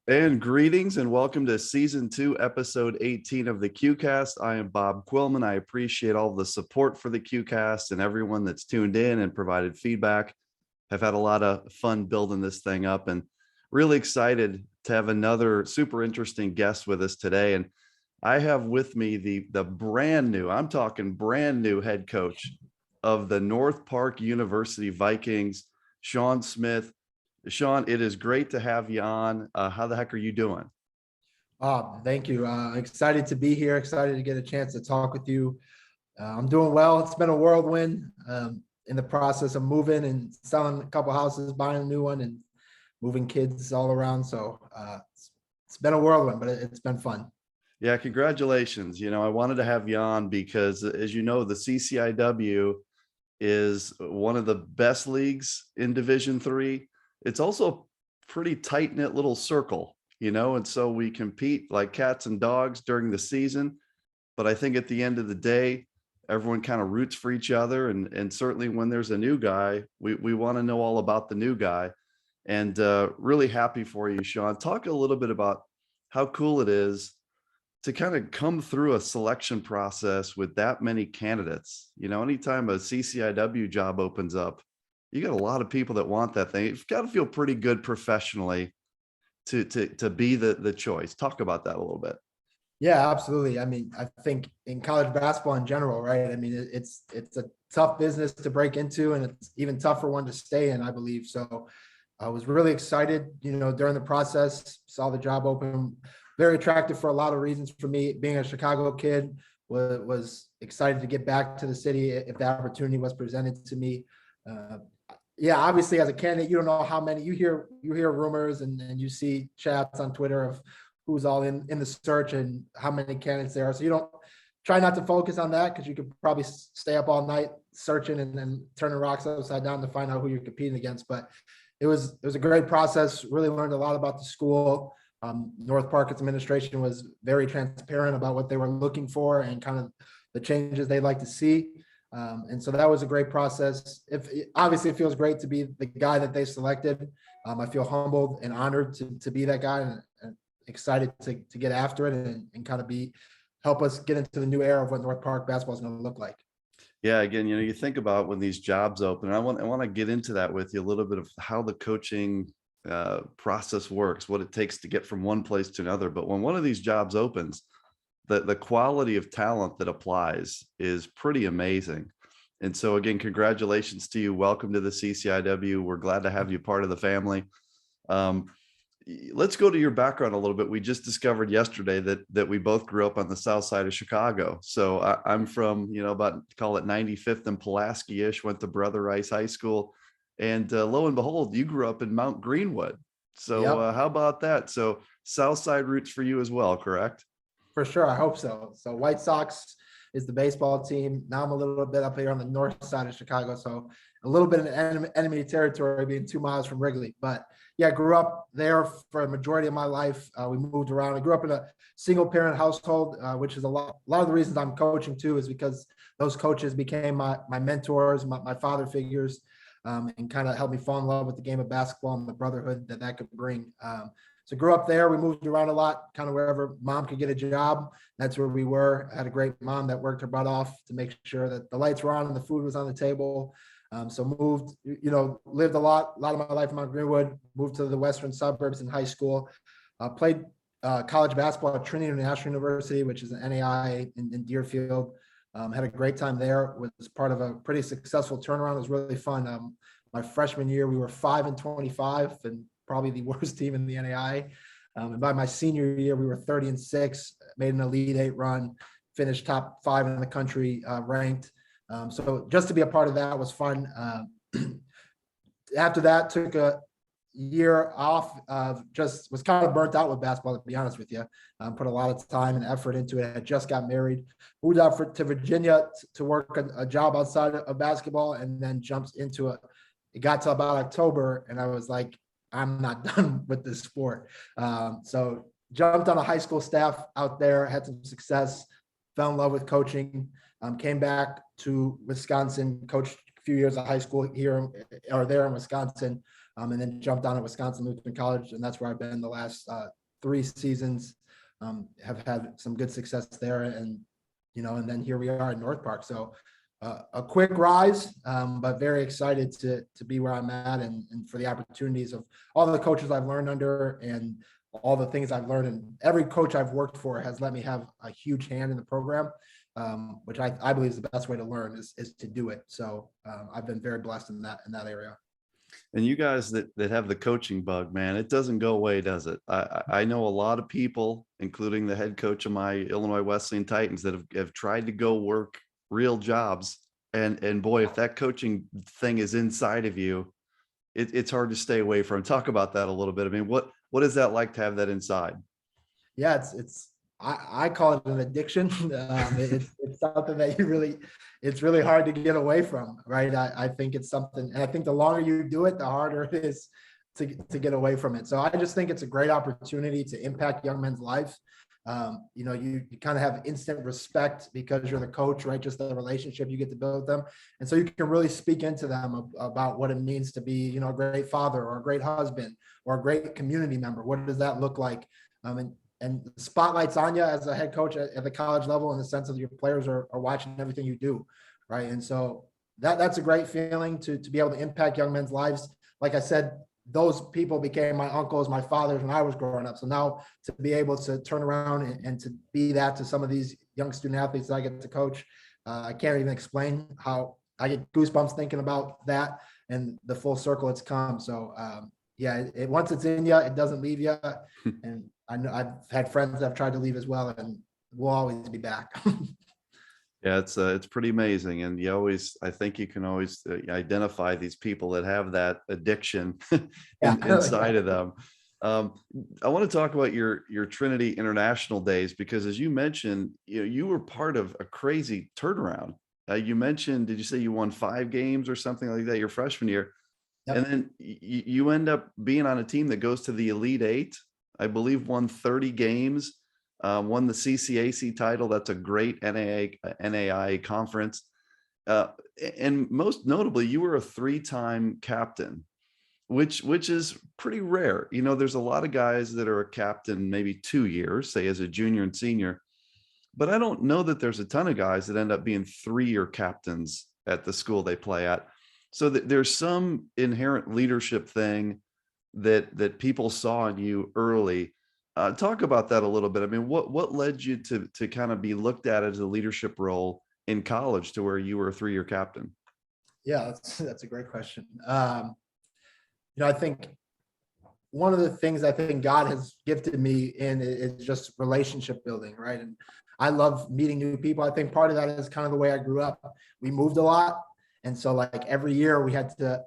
And greetings and welcome to season 2, episode 18 of the QCast. I am Bob Quillman. I appreciate all the support for the QCast and everyone that's tuned in and provided feedback. I've had a lot of fun building this thing up and really excited to have another super interesting guest with us today. And I have with me the brand new, I'm talking brand new head coach of the North Park University Vikings, Sean Smith. Sean, it is great to have you on. How the heck are you doing? Thank you. Excited to be here. Excited to get a chance to talk with you. I'm doing well. It's been a whirlwind in the process of moving and selling a couple houses, buying a new one, and moving kids all around. So it's been a whirlwind, but it's been fun. Yeah, congratulations. I wanted to have you on because, as you know, the CCIW is one of the best leagues in Division III. It's also a pretty tight-knit little circle, and so we compete like cats and dogs during the season. But I think at the end of the day, everyone kind of roots for each other. And certainly when there's a new guy, we want to know all about the new guy. And really happy for you, Sean. Talk a little bit about how cool it is to kind of come through a selection process with that many candidates. Anytime a CCIW job opens up, you got a lot of people that want that thing. You've got to feel pretty good professionally to be the choice. Talk about that a little bit. Yeah, absolutely. I mean, I think in college basketball in general, right? I mean, it's a tough business to break into, and it's even tougher one to stay in, I believe. So I was really excited, during the process, saw the job open, very attractive for a lot of reasons for me. Being a Chicago kid, was excited to get back to the city if the opportunity was presented to me. Yeah, obviously as a candidate, you don't know how many you hear rumors and you see chats on Twitter of who's all in the search and how many candidates there are. So you don't try not to focus on that because you could probably stay up all night searching and then turning rocks upside down to find out who you're competing against. But it was a great process. Really learned a lot about the school. North Park's administration was very transparent about what they were looking for and kind of the changes they'd like to see. And so that was a great process. Obviously it feels great to be the guy that they selected. I feel humbled and honored to be that guy and excited to get after it and kind of help us get into the new era of what North Park basketball is going to look like. Yeah, again, you think about when these jobs open, and I want to get into that with you a little bit of how the coaching process works, what it takes to get from one place to another. But when one of these jobs opens, the quality of talent that applies is pretty amazing. And so again, congratulations to you. Welcome to the CCIW. We're glad to have you part of the family. Let's go to your background a little bit. We just discovered yesterday that we both grew up on the south side of Chicago. So I'm from, about call it 95th and Pulaski-ish, went to Brother Rice High School. And lo and behold, you grew up in Mount Greenwood. So Yep. how about that? So south side roots for you as well, correct? For sure. I hope so. So White Sox is the baseball team. Now I'm a little bit up here on the north side of Chicago. So a little bit in enemy territory being 2 miles from Wrigley. But yeah, I grew up there for a majority of my life. We moved around. I grew up in a single parent household, which is a lot of the reasons I'm coaching too, is because those coaches became my mentors, my father figures, and kind of helped me fall in love with the game of basketball and the brotherhood that could bring. So grew up there. We moved around a lot, kind of wherever mom could get a job. That's where we were. I had a great mom that worked her butt off to make sure that the lights were on and the food was on the table. So moved, lived a lot of my life in Mount Greenwood, moved to the western suburbs in high school, played college basketball at Trinity International University, which is an NAIA in Deerfield. Had a great time there. Was part of a pretty successful turnaround. It was really fun. My freshman year, we were 5-25 and probably the worst team in the NAIA. And by my senior year, we were 30-6, made an Elite 8 run, finished top 5 in the country, ranked. So just to be a part of that was fun. After that, took a year off was kind of burnt out with basketball, to be honest with you. Put a lot of time and effort into it. I just got married, moved out to Virginia to work a job outside of basketball, and then jumped into it. It got to about October, and I was like, I'm not done with this sport. So jumped on a high school staff out there, had some success, fell in love with coaching, came back to Wisconsin, coached a few years of high school here or there in Wisconsin. and then jumped down at Wisconsin Lutheran College, and that's where I've been the last 3 seasons. Have had some good success there, and and then here we are at North Park. So a quick rise, but very excited to be where I'm at, and for the opportunities of all the coaches I've learned under, and all the things I've learned. And every coach I've worked for has let me have a huge hand in the program, which I believe is the best way to learn is to do it. So I've been very blessed in that area. And you guys that have the coaching bug, man, it doesn't go away, does it? I know a lot of people, including the head coach of my Illinois Wesleyan Titans, that have tried to go work real jobs. And boy, if that coaching thing is inside of you, it's hard to stay away from. Talk about that a little bit. I mean, what is that like to have that inside? Yeah, I call it an addiction. It's something that it's really hard to get away from, right? I think it's something, and I think the longer you do it, the harder it is to get away from it. So I just think it's a great opportunity to impact young men's lives. You kind of have instant respect because you're the coach, right? Just the relationship you get to build with them. And so you can really speak into them about what it means to be, a great father or a great husband or a great community member. What does that look like? And the spotlight's on you as a head coach at the college level, in the sense of your players are watching everything you do, right? And so that's a great feeling to be able to impact young men's lives. Like I said, those people became my uncles, my fathers when I was growing up. So now to be able to turn around and to be that to some of these young student athletes that I get to coach, I can't even explain how I get goosebumps thinking about that and the full circle it's come. So yeah, once it's in you, it doesn't leave you. And I know I've had friends that have tried to leave as well, and we'll always be back. Yeah, it's pretty amazing. And I think you can always identify these people that have that addiction inside of them. I want to talk about your Trinity International days, because as you mentioned, you were part of a crazy turnaround. You mentioned, did you say you won 5 games or something like that your freshman year? Yep. And then you end up being on a team that goes to the Elite 8, I believe, won 30 games, won the CCAC title. That's a great NAIA conference. And most notably, you were a 3-time captain, which is pretty rare. There's a lot of guys that are a captain maybe 2 years, say as a junior and senior, but I don't know that there's a ton of guys that end up being 3-year captains at the school they play at. So that there's some inherent leadership thing that people saw in you early. Talk about that a little bit. I mean, what led you to kind of be looked at as a leadership role in college to where you were a 3-year captain? Yeah, that's a great question. I think one of the things I think God has gifted me in is just relationship building, right? And I love meeting new people. I think part of that is kind of the way I grew up. We moved a lot. And so like every year we had to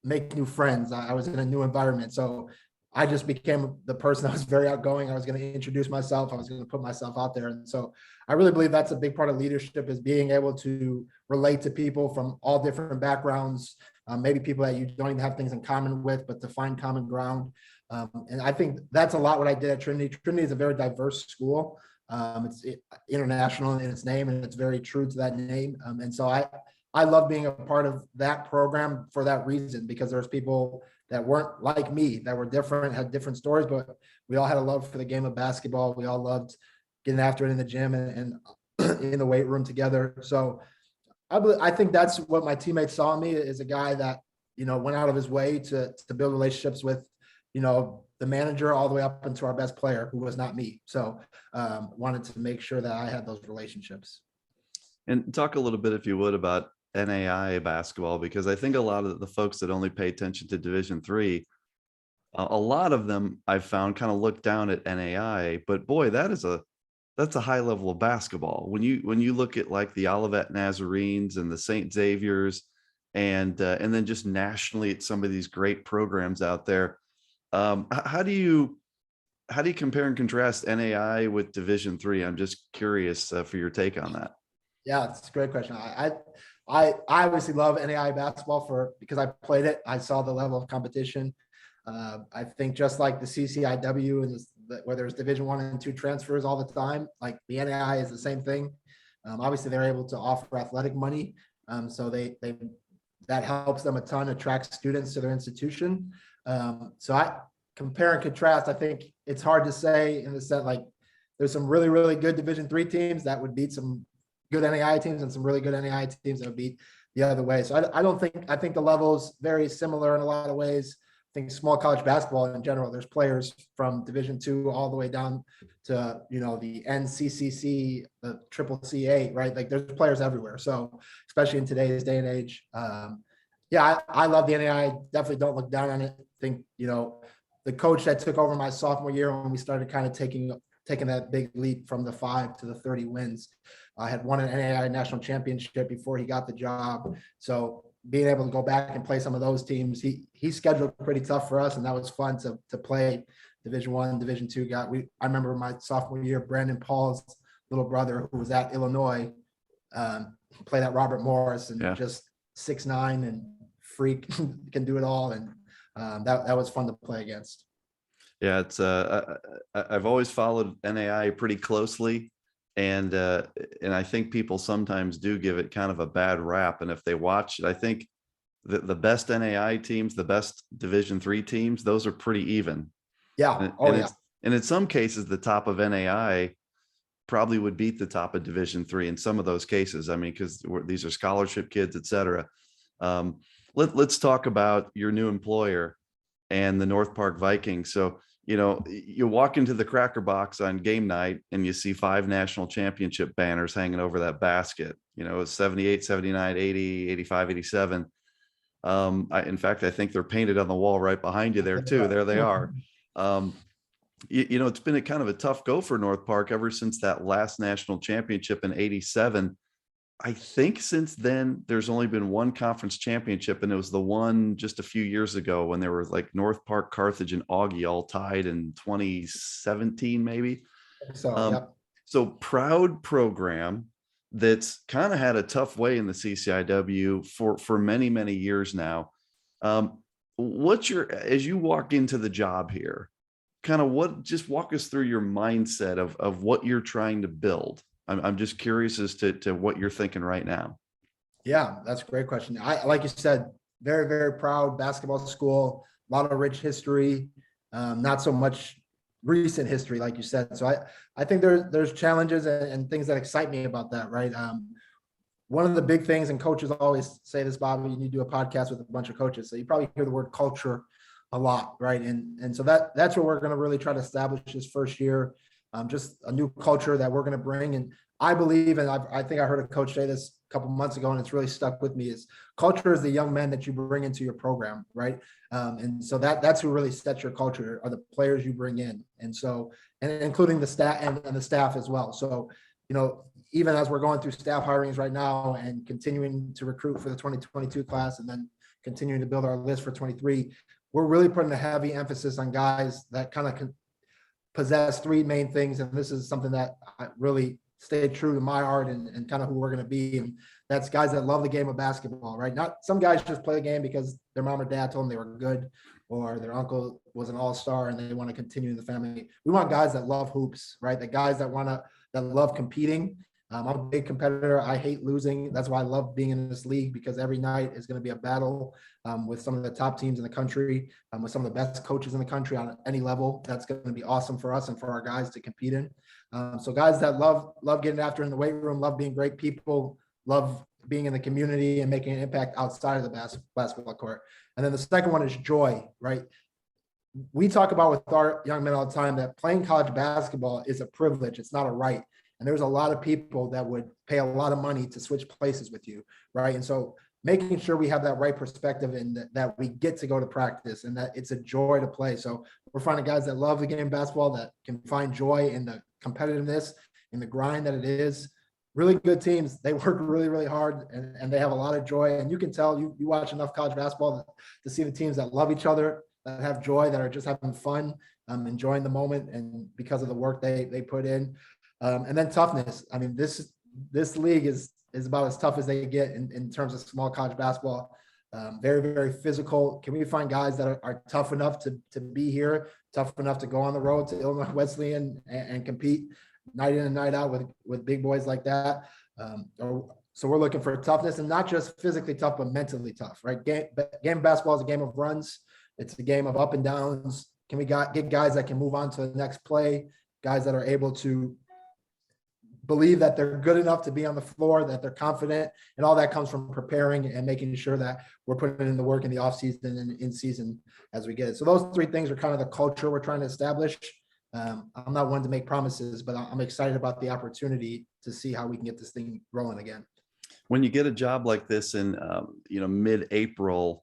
make new friends. I was in a new environment. So I just became the person that was very outgoing. I was going to introduce myself. I was going to put myself out there. And so I really believe that's a big part of leadership, is being able to relate to people from all different backgrounds, maybe people that you don't even have things in common with, but to find common ground. And I think that's a lot what I did at Trinity. Trinity is a very diverse school. It's international in its name, and it's very true to that name. And so I love being a part of that program for that reason, because there's people that weren't like me, that were different, had different stories, but we all had a love for the game of basketball. We all loved getting after it in the gym and in the weight room together. So I think that's what my teammates saw in me, is a guy that, went out of his way to build relationships with, the manager all the way up into our best player, who was not me. So wanted to make sure that I had those relationships. And talk a little bit, if you would, about NAIA basketball, because I think a lot of the folks that only pay attention to Division III, a lot of them I've found kind of look down at NAIA, but boy, that's a high level of basketball. When you look at like the Olivet Nazarenes and the St. Xavier's, and then just nationally at some of these great programs out there, how do you compare and contrast NAIA with Division III? I'm just curious for your take on that. Yeah, it's a great question. I obviously love NAIA basketball because I played it. I saw the level of competition. I think just like the CCIW and where there's Division I and II transfers all the time, like the NAIA is the same thing. Obviously, they're able to offer athletic money, so that helps them a ton, attracts students to their institution. So I compare and contrast. I think it's hard to say in the sense like there's some really, really good Division III teams that would beat some good NAIA teams and some really good NAIA teams that would beat the other way. So I think the level's very similar in a lot of ways. I think small college basketball in general, there's players from Division II all the way down to, the NCCC, the CCCA, right? Like there's players everywhere. So especially in today's day and age, I love the NAIA. Definitely don't look down on it. I think, the coach that took over my sophomore year when we started kind of taking that big leap from the 5 to the 30 wins, I had won an NAIA national championship before he got the job. So being able to go back and play some of those teams, he scheduled pretty tough for us, and that was fun to play Division I, Division II guy. I remember my sophomore year, Brandon Paul's little brother, who was at Illinois, played at Robert Morris, and just 6'9" and freak, can do it all, and that was fun to play against. Yeah, it's I've always followed NAIA pretty closely, and I think people sometimes do give it kind of a bad rap. And if they watch it, I think the best NAIA teams, the best Division III teams, those are pretty even. Yeah. And in some cases, the top of NAIA probably would beat the top of Division III in some of those cases. I mean, because these are scholarship kids, et cetera. Let's talk about your new employer and the North Park Vikings. So, you walk into the Cracker Box on game night and you see 5 national championship banners hanging over that basket. It's 78, 79, 80, 85, 87. In fact, I think they're painted on the wall right behind you there too. There they are. It's been a kind of a tough go for North Park ever since that last national championship in 87. I think since then there's only been one conference championship, and it was the one just a few years ago when there were like North Park, Carthage, and Augie all tied in 2017, maybe. So proud program that's kind of had a tough way in the CCIW for many, many years now. As you walk into the job here, kind of just walk us through your mindset of what you're trying to build. I'm just curious as to what you're thinking right now. Yeah, that's a great question. Like you said, very, very proud basketball school, a lot of rich history, not so much recent history, like you said. So I think there's challenges and things that excite me about that, right? One of the big things, and coaches always say this, Bobby, you need to do a podcast with a bunch of coaches. So you probably hear the word culture a lot, right? And so that's what we're going to really try to establish this first year. Just a new culture that we're going to bring. And I believe, and I think I heard a coach say this a couple months ago, and it's really stuck with me, is culture is the young men that you bring into your program, right? And so that's who really sets your culture, are the players you bring in. And so, and including the staff and the staff as well. So, even as we're going through staff hirings right now and continuing to recruit for the 2022 class, and then continuing to build our list for 23, we're really putting a heavy emphasis on guys that kind of possess 3 main things. And this is something that I really stayed true to my heart and kind of who we're going to be. And that's guys that love the game of basketball, right? Not some guys just play the game because their mom or dad told them they were good, or their uncle was an all-star and they want to continue in the family. We want guys that love hoops, right? The guys that love competing. I'm a big competitor. I hate losing. That's why I love being in this league, because every night is going to be a battle with some of the top teams in the country, with some of the best coaches in the country on any level. That's going to be awesome for us and for our guys to compete in. So guys that love getting after in the weight room, love being great people, love being in the community and making an impact outside of the basketball court. And then the second one is joy, right? We talk about with our young men all the time that playing college basketball is a privilege. It's not a right. And there's a lot of people that would pay a lot of money to switch places with you, right? And so making sure we have that right perspective and that we get to go to practice and that it's a joy to play. So we're finding guys that love the game of basketball, that can find joy in the competitiveness, in the grind that it is. Really good teams, they work really, really hard, and they have a lot of joy. And you can tell, you watch enough college basketball to see the teams that love each other, that have joy, that are just having fun, enjoying the moment, and because of the work they put in. And then toughness. I mean, this league is about as tough as they get in terms of small college basketball. Very, very physical. Can we find guys that are tough enough to be here, tough enough to go on the road to Illinois Wesleyan and compete night in and night out with big boys like that? So we're looking for toughness, and not just physically tough, but mentally tough, right? Game of basketball is a game of runs. It's a game of up and downs. Can we get guys that can move on to the next play, guys that are able to believe that they're good enough to be on the floor, that they're confident, and all that comes from preparing and making sure that we're putting in the work in the off season and in season as we get it. So those three things are kind of the culture we're trying to establish. I'm not one to make promises, but I'm excited about the opportunity to see how we can get this thing rolling again. When you get a job like this in, mid-April,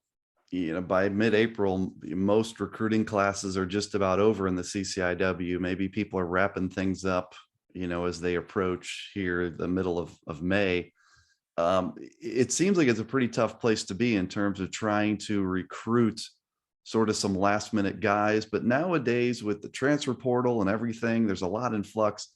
by mid-April, most recruiting classes are just about over in the CCIW. Maybe people are wrapping things up, as they approach here the middle of May. It seems like it's a pretty tough place to be in terms of trying to recruit sort of some last minute guys. But nowadays with the transfer portal and everything, there's a lot in flux.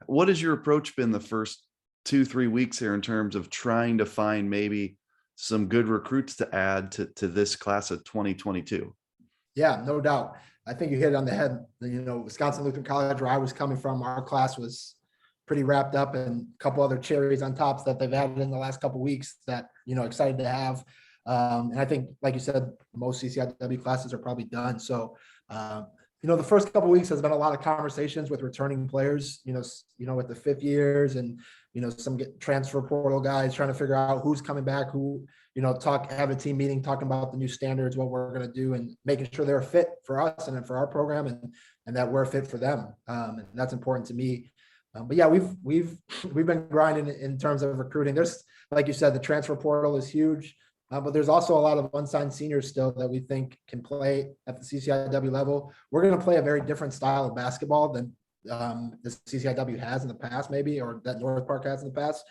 What has your approach been the first 2-3 weeks here in terms of trying to find maybe some good recruits to add to this class of 2022? Yeah, no doubt. I think you hit it on the head. Wisconsin Lutheran College, where I was coming from, our class was pretty wrapped up, and a couple other cherries on tops that they've added in the last couple of weeks that, excited to have. And I think, like you said, most CCIW classes are probably done. So, the first couple of weeks has been a lot of conversations with returning players, with the fifth years and, some transfer portal guys trying to figure out who's coming back, who, have a team meeting, talking about the new standards, what we're going to do, and making sure they're fit for us and for our program, and that we're fit for them. And that's important to me. But yeah, we've been grinding in terms of recruiting. There's, like you said, the transfer portal is huge. But there's also a lot of unsigned seniors still that we think can play at the CCIW level. We're going to play a very different style of basketball than the CCIW has in the past, maybe, or that North Park has in the past.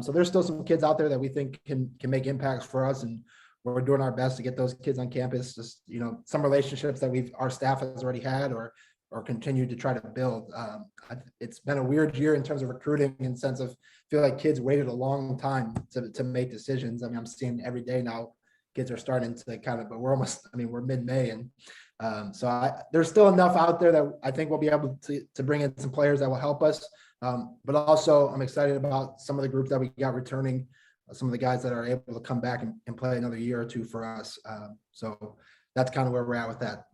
So there's still some kids out there that we think can make impacts for us, and we're doing our best to get those kids on campus. Just some relationships that our staff has already had or continue to try to build. It's been a weird year in terms of recruiting, in the sense of feel like kids waited a long time to make decisions. I mean, I'm seeing every day now kids are starting to but we're mid-May, and so there's still enough out there that I think we'll be able to bring in some players that will help us. But also I'm excited about some of the groups that we got returning, some of the guys that are able to come back and play another year or two for us. So that's kind of where we're at with that.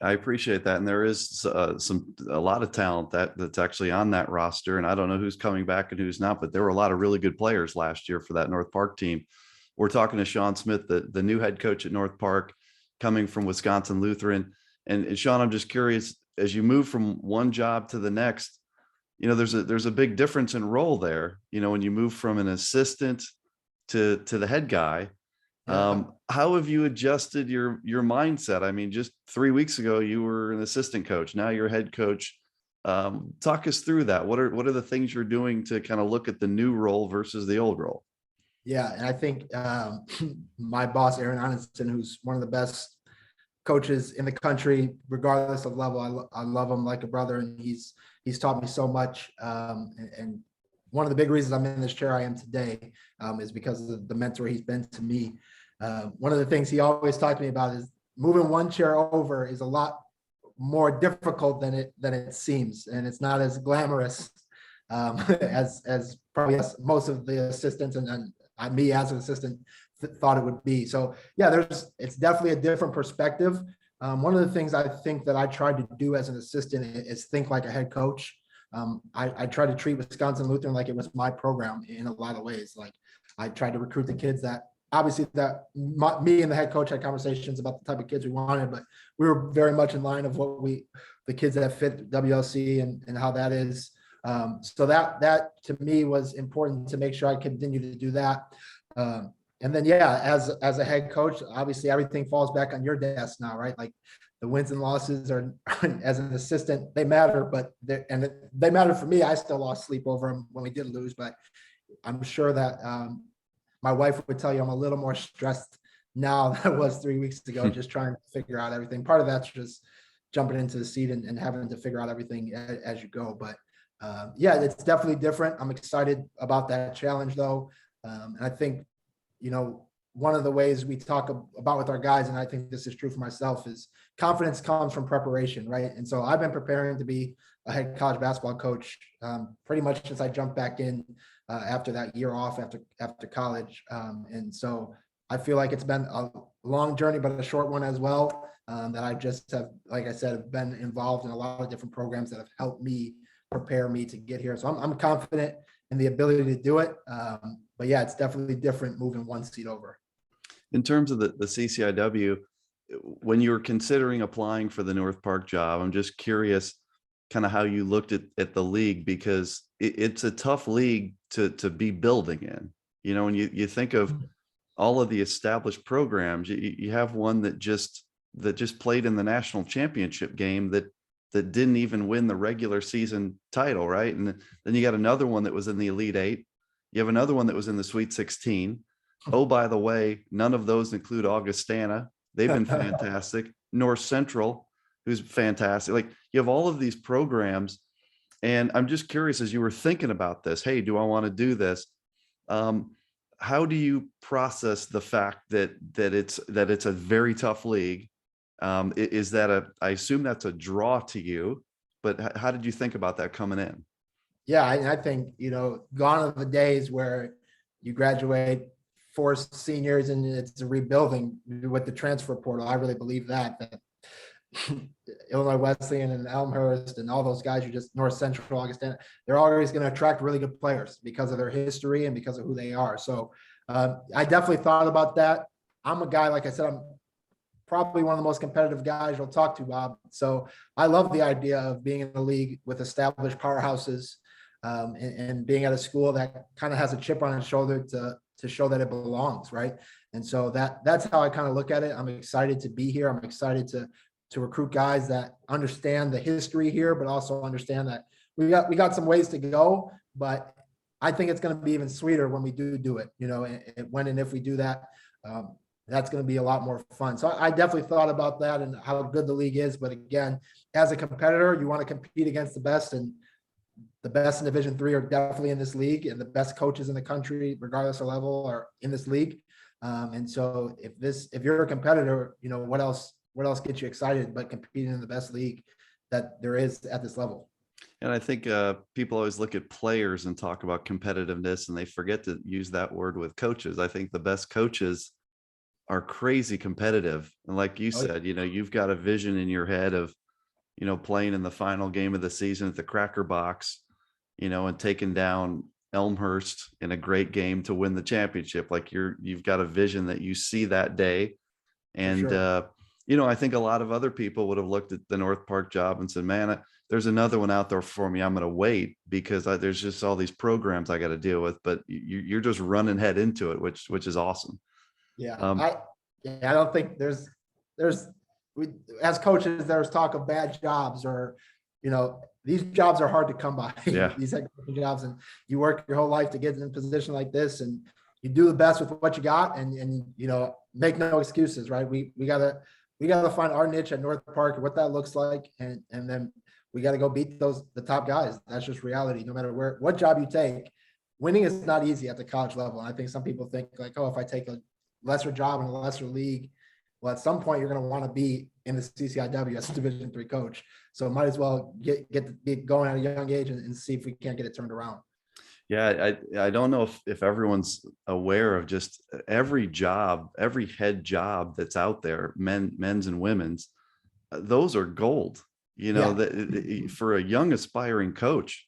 I appreciate that. And there is a lot of talent that's actually on that roster. And I don't know who's coming back and who's not, but there were a lot of really good players last year for that North Park team. We're talking to Sean Smith, the new head coach at North Park, coming from Wisconsin Lutheran. And Sean, I'm just curious, as you move from one job to the next, there's a big difference in role there. When you move from an assistant to the head guy. How have you adjusted your mindset? I mean, just 3 weeks ago, you were an assistant coach. Now you're a head coach. Talk us through that. What are the things you're doing to kind of look at the new role versus the old role? Yeah. And I think my boss, Aaron Onenson, who's one of the best coaches in the country, regardless of level, I love him like a brother, and he's taught me so much. And one of the big reasons I'm in this chair I am today is because of the mentor he's been to me. One of the things he always talked to me about is moving one chair over is a lot more difficult than it seems, and it's not as glamorous as probably most of the assistants and me as an assistant thought it would be. So yeah, it's definitely a different perspective. One of the things I think that I tried to do as an assistant is think like a head coach. I tried to treat Wisconsin Lutheran like it was my program in a lot of ways. Like I tried to recruit the kids that obviously me and the head coach had conversations about the type of kids we wanted, but we were very much in line of the kids that fit WLC and how that is. So that to me was important to make sure I continue to do that. And then, yeah, as a head coach, obviously everything falls back on your desk now, right? Like the wins and losses are, as an assistant, they matter, but they matter for me. I still lost sleep over them when we did lose, but I'm sure that my wife would tell you I'm a little more stressed now than I was 3 weeks ago, just trying to figure out everything. Part of that's just jumping into the seat and having to figure out everything as you go. But yeah, it's definitely different. I'm excited about that challenge though. And I think, one of the ways we talk about with our guys, and I think this is true for myself, is confidence comes from preparation, right? And so I've been preparing to be a head college basketball coach pretty much since I jumped back in after that year off after college. And so I feel like it's been a long journey, but a short one as well. That I just have, like I said, have been involved in a lot of different programs that have helped me prepare me to get here. So I'm confident in the ability to do it. But yeah, it's definitely different moving one seat over. In terms of the CCIW, when you were considering applying for the North Park job, I'm just curious kind of how you looked at the league, because it's a tough league to be building in. You know, when you think of all of the established programs, you have one that just played in the national championship game that didn't even win the regular season title, right? And then you got another one that was in the Elite Eight. You have another one that was in the Sweet 16. Oh, by the way, none of those include Augustana. They've been fantastic. North Central, who's fantastic. Like, you have all of these programs, and I'm just curious, as you were thinking about this, hey, do I want to do this? How do you process the fact that it's a very tough league? Is that I assume that's a draw to you, but how did you think about that coming in? Yeah, I think, gone are the days where you graduate 4 seniors and it's a rebuilding with the transfer portal. I really believe that Illinois Wesleyan and Elmhurst and all those guys, North Central, Augustana, they're always going to attract really good players because of their history and because of who they are. So I definitely thought about that. I'm a guy, like I said, I'm probably one of the most competitive guys you'll talk to, Bob. So I love the idea of being in a league with established powerhouses, and being at a school that kind of has a chip on its shoulder to show that it belongs, right? And so that's how I kind of look at it. I'm excited to be here. I'm excited to recruit guys that understand the history here, but also understand that we got some ways to go. But I think it's going to be even sweeter when we do it. When and if we do that, that's going to be a lot more fun. So I definitely thought about that and how good the league is. But again, as a competitor, you want to compete against the best, and the best in Division III are definitely in this league, and the best coaches in the country, regardless of level, are in this league. And so if you're a competitor, what else gets you excited but competing in the best league that there is at this level? And I think people always look at players and talk about competitiveness, and they forget to use that word with coaches. I think the best coaches are crazy competitive. And like you said, you've got a vision in your head of, playing in the final game of the season at the Cracker Box, and taking down Elmhurst in a great game to win the championship. Like, you've got a vision that you see that day. And, sure. I think a lot of other people would have looked at the North Park job and said, man, there's another one out there for me. I'm going to wait because there's just all these programs I got to deal with, but you're just running head into it, which is awesome. Yeah. I don't think as coaches, there's talk of bad jobs, or, these jobs are hard to come by. Yeah. These head coaching jobs, and you work your whole life to get in a position like this, and you do the best with what you got, and make no excuses, right? We gotta find our niche at North Park, what that looks like, and then we got to go beat the top guys. That's just reality. No matter what job you take, winning is not easy at the college level. And I think some people think like, oh, if I take a lesser job in a lesser league, well, at some point you're going to want to be in the CCIW as a Division III coach. So might as well get going at a young age and see if we can't get it turned around. Yeah, I don't know if everyone's aware of just every job, every head job that's out there, men's and women's. Those are gold. That for a young aspiring coach,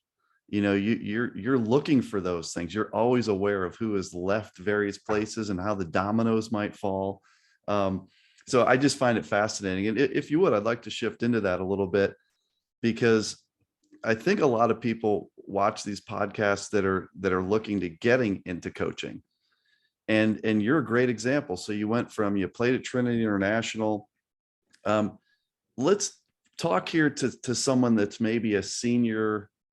you're looking for those things. You're always aware of who has left various places and how the dominoes might fall. So I just find it fascinating. And if you would, I'd like to shift into that a little bit, because I think a lot of people watch these podcasts that are looking to getting into coaching, and you're a great example. So you played at Trinity International. Let's talk here to someone that's maybe a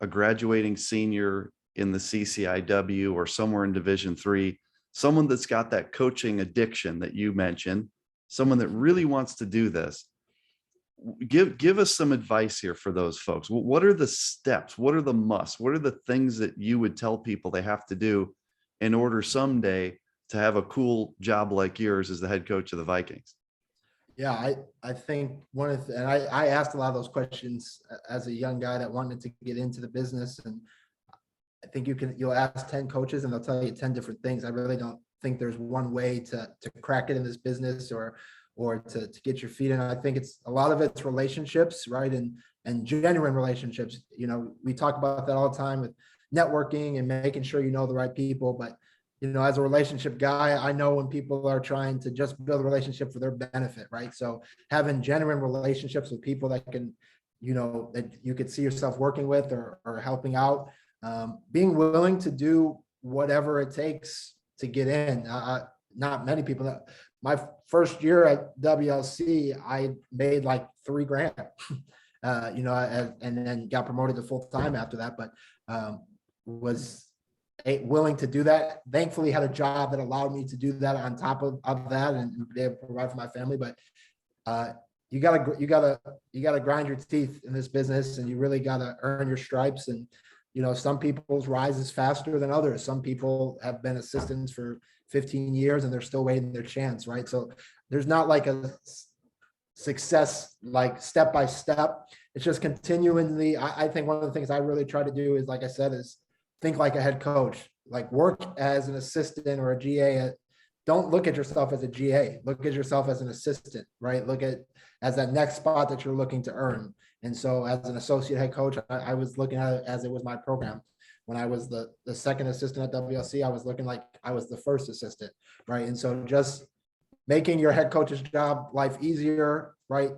graduating senior in the CCIW or somewhere in Division III, someone that's got that coaching addiction that you mentioned, someone that really wants to do this. Give us some advice here for those folks. What are the steps? What are the musts? What are the things that you would tell people they have to do in order someday to have a cool job like yours as the head coach of the Vikings? Yeah, I think and I asked a lot of those questions as a young guy that wanted to get into the business, and I think you'll ask 10 coaches and they'll tell you 10 different things. I really don't think there's one way to crack it in this business or to get your feet in. I think it's a lot of it's relationships, right? And genuine relationships. You know, we talk about that all the time with networking and making sure you know the right people. But, you know, as a relationship guy, I know when people are trying to just build a relationship for their benefit, right? So having genuine relationships with people that can, you know, that you could see yourself working with or helping out, being willing to do whatever it takes to get in. Not many people. My first year at WLC, I made like $3 grand, you know, and then got promoted to full time after that. But was willing to do that. Thankfully, had a job that allowed me to do that on top of that and be able to provide for my family. But you gotta grind your teeth in this business, and you really gotta earn your stripes. And you know, some people's rise is faster than others. Some people have been assistants for 15 years and they're still waiting their chance, right? So there's not like a success like step by step. It's just continually. I think one of the things I really try to do is, like I said, is think like a head coach, like work as an assistant or a GA. Don't look at yourself as a GA. Look at yourself as an assistant, right? Look at as that next spot that you're looking to earn. And so as an associate head coach, I was looking at it as it was my program. When I was the second assistant at WLC, I was looking like I was the first assistant, right? And so just making your head coach's job life easier, right?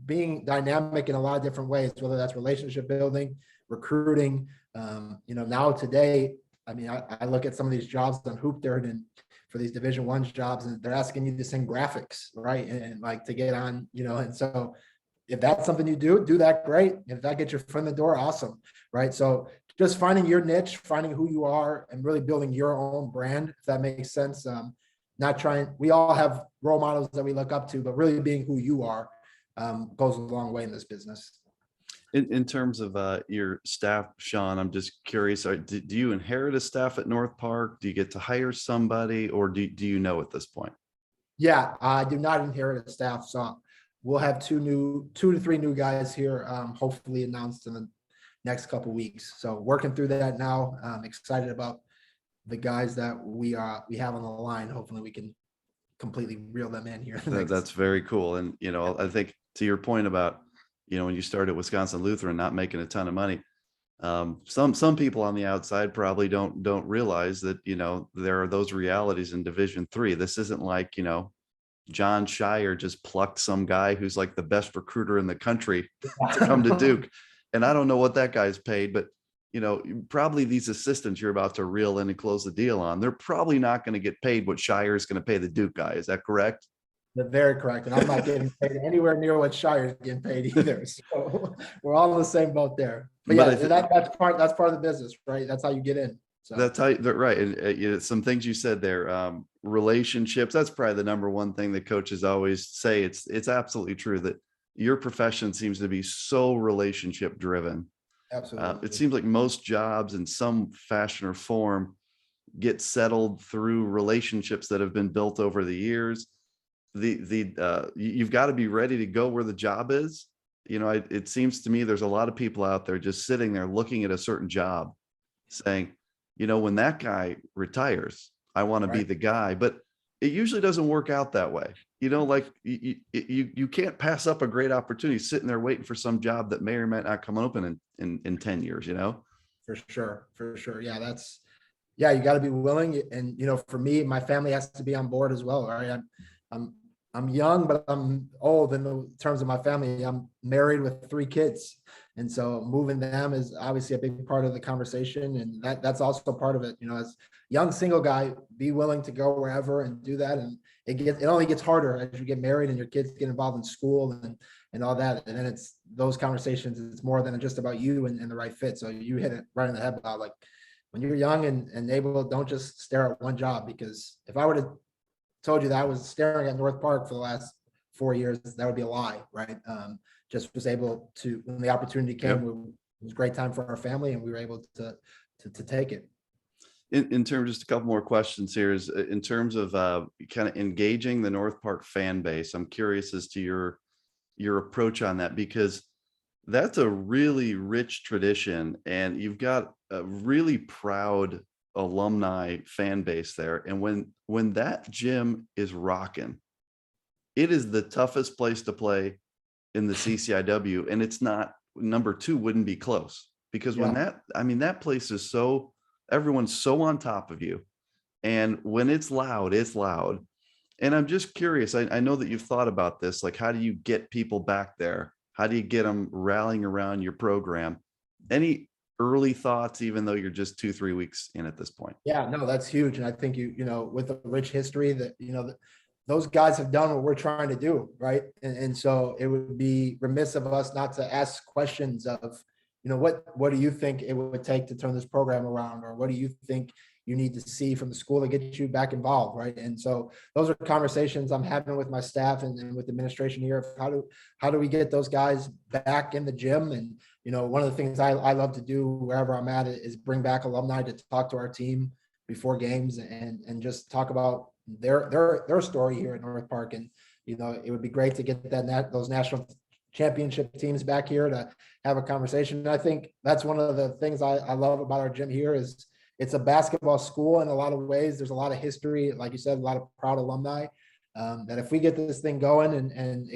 Being dynamic in a lot of different ways, whether that's relationship building, recruiting. You know, now today, I mean, I look at some of these jobs on HoopDirt and for these Division I jobs, and they're asking you to send graphics, right? And like to get on, you know, and so if that's something you do that, great. If that gets your foot in the door, awesome, right? So just finding your niche, finding who you are, and really building your own brand, if that makes sense. Not trying, we all have role models that we look up to, but really being who you are goes a long way in this business. In terms of your staff, Sean, I'm just curious, do you inherit a staff at North Park? Do you get to hire somebody, or do you know at this point? Yeah, I do not inherit a staff, so we'll have two to three new guys here, hopefully announced in the next couple weeks. So working through that now. I'm excited about the guys that we have on the line. Hopefully we can completely reel them in here. That's very cool. And, you know, I think to your point about, you know, when you started Wisconsin Lutheran, not making a ton of money, some people on the outside probably don't realize that, you know, there are those realities in Division III. This isn't like, you know, John Shire just plucked some guy who's like the best recruiter in the country to come to Duke. And I don't know what that guy's paid, but you know, probably these assistants you're about to reel in and close the deal on, they're probably not going to get paid what Shire is going to pay the Duke guy. Is that correct? That's very correct. And I'm not getting paid anywhere near what Shire's getting paid either. So we're all in the same boat there. But yeah, that's part of the business, right? That's how you get in. So that's how right. And you know, some things you said there, relationships, that's probably the number one thing that coaches always say. It's absolutely true that your profession seems to be so relationship driven. Absolutely. It seems like most jobs in some fashion or form get settled through relationships that have been built over the years. You've got to be ready to go where the job is. You know, it seems to me there's a lot of people out there just sitting there looking at a certain job saying, you know, when that guy retires, I want to be the guy. But it usually doesn't work out that way. You know, like you can't pass up a great opportunity sitting there waiting for some job that may or may not come open in 10 years, you know? For sure. Yeah, you got to be willing. And, you know, for me, my family has to be on board as well. Right. I'm young, but I'm old in the terms of my family. I'm married with 3 kids. And so moving them is obviously a big part of the conversation. And that's also part of it. You know, as young single guy, be willing to go wherever and do that. And it only gets harder as you get married and your kids get involved in school and all that. And then it's those conversations, it's more than just about you and the right fit. So you hit it right in the head about, like, when you're young and able, don't just stare at one job, because if I would have told you that I was staring at North Park for the last 4 years, that would be a lie, right? Just was able to, when the opportunity came, it was a great time for our family, and we were able to take it. In terms, just a couple more questions here, is in terms of kind of engaging the North Park fan base. I'm curious as to your approach on that, because that's a really rich tradition, and you've got a really proud alumni fan base there. And when that gym is rocking, it is the toughest place to play in the CCIW. And it's not, number two wouldn't be close, because when Yeah. that place is so, everyone's so on top of you. And when it's loud, it's loud. And I'm just curious, I know that you've thought about this, like, how do you get people back there? How do you get them rallying around your program? Any early thoughts, even though you're just 2-3 weeks in at this point? Yeah, no, that's huge. And I think with the rich history that, those guys have done what we're trying to do, right? And so it would be remiss of us not to ask questions of, what do you think it would take to turn this program around? Or what do you think you need to see from the school to get you back involved, right? And so those are conversations I'm having with my staff and with the administration here of how do we get those guys back in the gym? And, one of the things I love to do wherever I'm at is bring back alumni to talk to our team before games and just talk about their story here at North Park. And, it would be great to get those national championship teams back here to have a conversation. And I think that's one of the things I love about our gym here is it's a basketball school in a lot of ways. There's a lot of history, like you said, a lot of proud alumni. That if we get this thing going and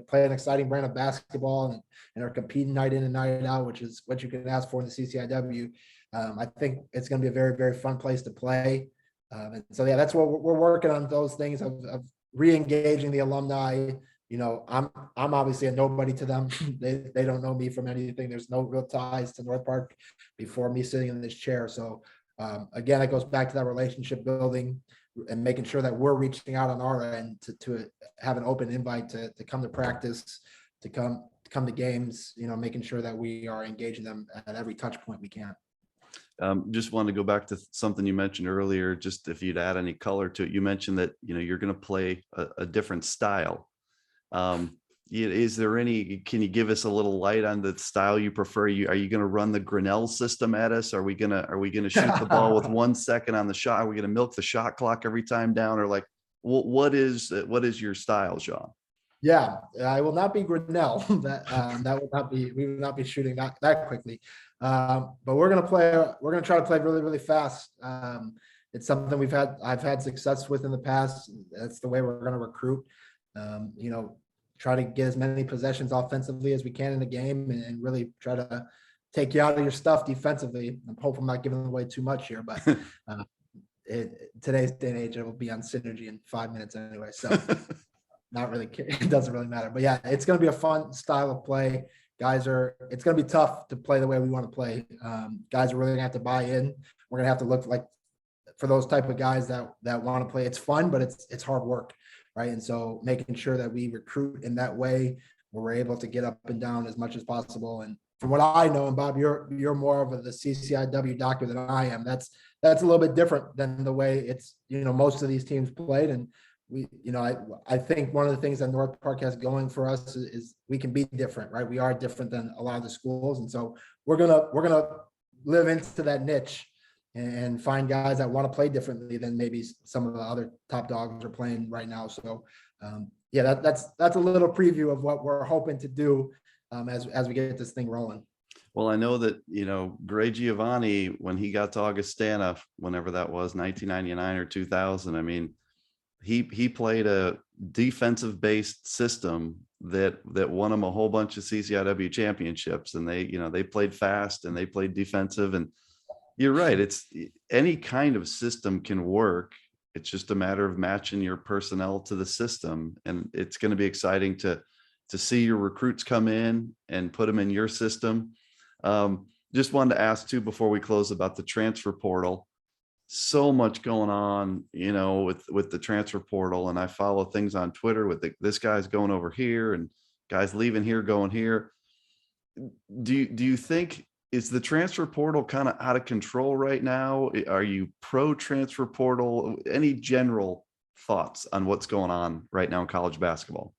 play an exciting brand of basketball and are competing night in and night out, which is what you can ask for in the CCIW, I think it's going to be a very, very fun place to play. And so, yeah, that's what we're working on, those things of re-engaging the alumni. I'm obviously a nobody to them. They don't know me from anything. There's no real ties to North Park before me sitting in this chair. So again, it goes back to that relationship building and making sure that we're reaching out on our end to have an open invite to come to practice, to come to games, making sure that we are engaging them at every touch point we can. Just wanted to go back to something you mentioned earlier, just if you'd add any color to it. You mentioned that, you're going to play a different style. Is there any, can you give us a little light on the style you prefer? Are you going to run the Grinnell system at us? Are we going to shoot the ball with 1 second on the shot? Are we going to milk the shot clock every time down? Or like, what is your style, Sean? Yeah, I will not be Grinnell. That would not be, we would not be shooting that quickly. But we're going to try to play really, really fast. It's something I've had success with in the past. That's the way we're going to recruit. Try to get as many possessions offensively as we can in the game and really try to take you out of your stuff defensively. I'm hoping I'm not giving away too much here, but today's day and age, it will be on synergy in 5 minutes anyway. So not really, it doesn't really matter. But yeah, it's going to be a fun style of play. It's going to be tough to play the way we want to play. Guys are really going to have to buy in. We're going to have to look like for those type of guys that want to play. It's fun, but it's hard work. Right. And so making sure that we recruit in that way where we're able to get up and down as much as possible. And from what I know, and Bob, you're more of the CCIW doctor than I am. That's a little bit different than the way it's, most of these teams played. And we, I think one of the things that North Park has going for us is we can be different, right? We are different than a lot of the schools. And so we're going to live into that niche and find guys that want to play differently than maybe some of the other top dogs are playing right now. So yeah, that's a little preview of what we're hoping to do as we get this thing rolling. Well, I know that, Gray Giovanni, when he got to Augustana, whenever that was, 1999 or 2000, I mean, he played a defensive based system that won him a whole bunch of CCIW championships. And they played fast and they played defensive. And you're right. It's any kind of system can work. It's just a matter of matching your personnel to the system. And it's going to be exciting to see your recruits come in and put them in your system. Just wanted to ask too, before we close, about the transfer portal. So much going on, with the transfer portal. And I follow things on Twitter with this guy's going over here and guys leaving here, going here. Do you think, is the transfer portal kind of out of control right now? Are you pro transfer portal? Any general thoughts on what's going on right now in college basketball?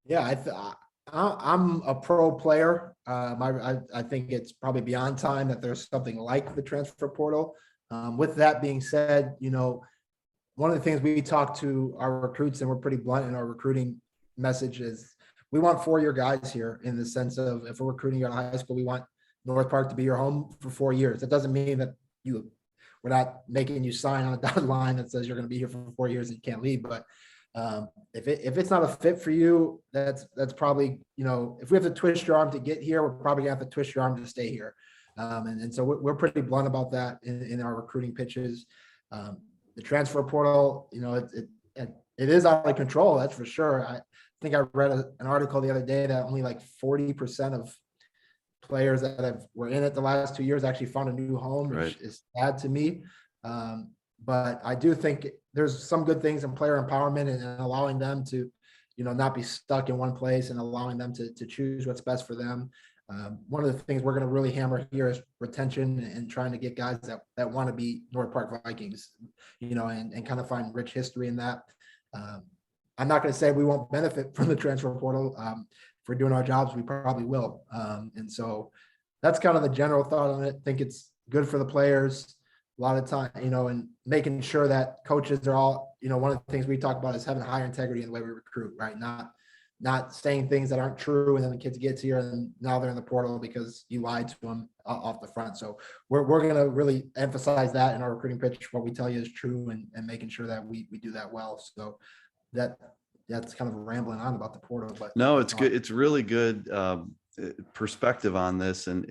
Yeah, I'm a pro player. I think it's probably beyond time that there's something like the transfer portal. With that being said, one of the things we talk to our recruits, and we're pretty blunt in our recruiting message, is we want 4-year guys here, in the sense of, if we're recruiting you out of high school, we want North Park to be your home for 4 years. That doesn't mean that we're not making you sign on a dotted line that says you're going to be here for 4 years and you can't leave. But if it's not a fit for you, that's probably, if we have to twist your arm to get here, we're probably gonna have to twist your arm to stay here. And so we're pretty blunt about that in our recruiting pitches. The transfer portal, it is out of control. That's for sure. I think I read an article the other day that only like 40% of players that were in it the last 2 years actually found a new home, which is sad to me. But I do think there's some good things in player empowerment and allowing them to, not be stuck in one place and allowing them to choose what's best for them. One of the things we're going to really hammer here is retention and trying to get guys that want to be North Park Vikings, and kind of find rich history in that. I'm not going to say we won't benefit from the transfer portal. If we're doing our jobs, we probably will. And so that's kind of the general thought on it. I think it's good for the players a lot of time, and making sure that coaches are all, one of the things we talk about is having higher integrity in the way we recruit, right? Not saying things that aren't true, and then the kids get here and now they're in the portal because you lied to them off the front. So we're going to really emphasize that in our recruiting pitch. What we tell you is true, and making sure that we do that well. So that's kind of rambling on about the portal, but no, it's good. It's really good perspective on this. And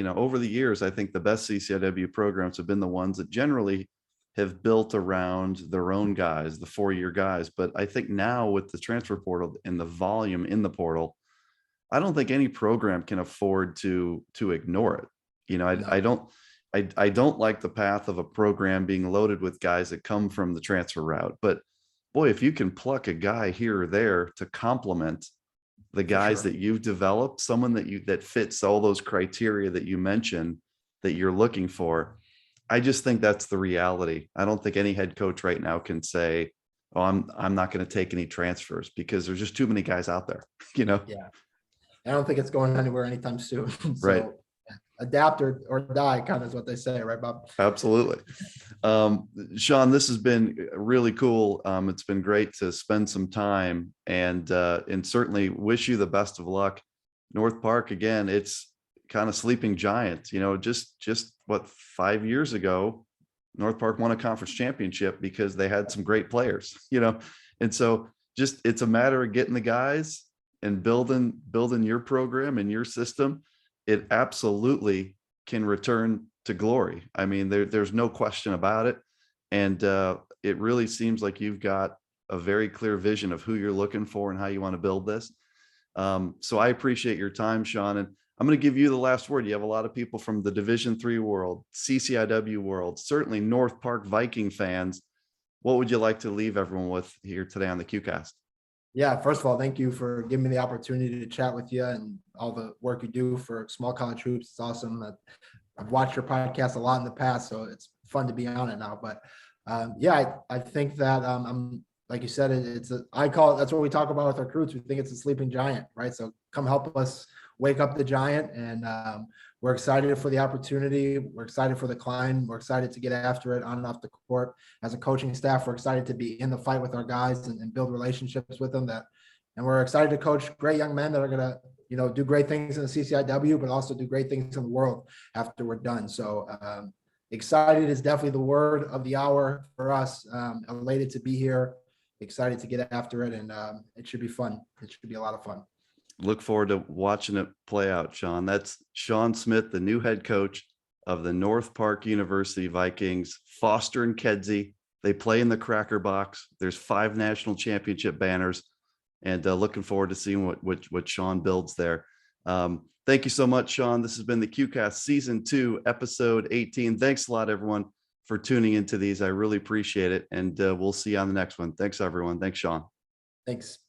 over the years, I think the best CCIW programs have been the ones that generally have built around their own guys, the 4-year guys. But I think now with the transfer portal and the volume in the portal, I don't think any program can afford to ignore it. No. I don't like the path of a program being loaded with guys that come from the transfer route. But boy, if you can pluck a guy here or there to complement the guys that you've developed, someone that fits all those criteria that you mentioned that you're looking for, I just think that's the reality. I don't think any head coach right now can say, "Oh, I'm not going to take any transfers," because there's just too many guys out there. Yeah, I don't think it's going anywhere anytime soon. So, right. Adapt or die, kind of is what they say, right, Bob? Absolutely. Sean, this has been really cool. It's been great to spend some time, and certainly wish you the best of luck. North Park, again, it's kind of sleeping giant. Just what, 5 years ago, North Park won a conference championship because they had some great players. And so just it's a matter of getting the guys and building your program and your system. It absolutely can return to glory. I mean, there's no question about it. And it really seems like you've got a very clear vision of who you're looking for and how you want to build this. So I appreciate your time, Sean. And I'm going to give you the last word. You have a lot of people from the Division III world, CCIW world, certainly North Park Viking fans. What would you like to leave everyone with here today on the QCast? Yeah, first of all, thank you for giving me the opportunity to chat with you and all the work you do for small college hoops. It's awesome. That I've watched your podcast a lot in the past, so it's fun to be on it now. But I think that I'm like you said, I call it, that's what we talk about with our recruits. We think it's a sleeping giant, right? So come help us wake up the giant, and we're excited for the opportunity. We're excited for the climb. We're excited to get after it on and off the court. As a coaching staff, we're excited to be in the fight with our guys and build relationships with them. And we're excited to coach great young men that are going to, do great things in the CCIW, but also do great things in the world after we're done. So excited is definitely the word of the hour for us. Elated to be here, excited to get after it, and it should be fun. It should be a lot of fun. Look forward to watching it play out, Sean. That's Sean Smith, the new head coach of the North Park University Vikings. Foster and Kedzie, they play in the Cracker Box. There's 5 national championship banners, and looking forward to seeing what Sean builds there. Thank you so much, Sean. This has been the QCast Season 2, Episode 18. Thanks a lot, everyone, for tuning into these. I really appreciate it, and we'll see you on the next one. Thanks, everyone. Thanks, Sean. Thanks.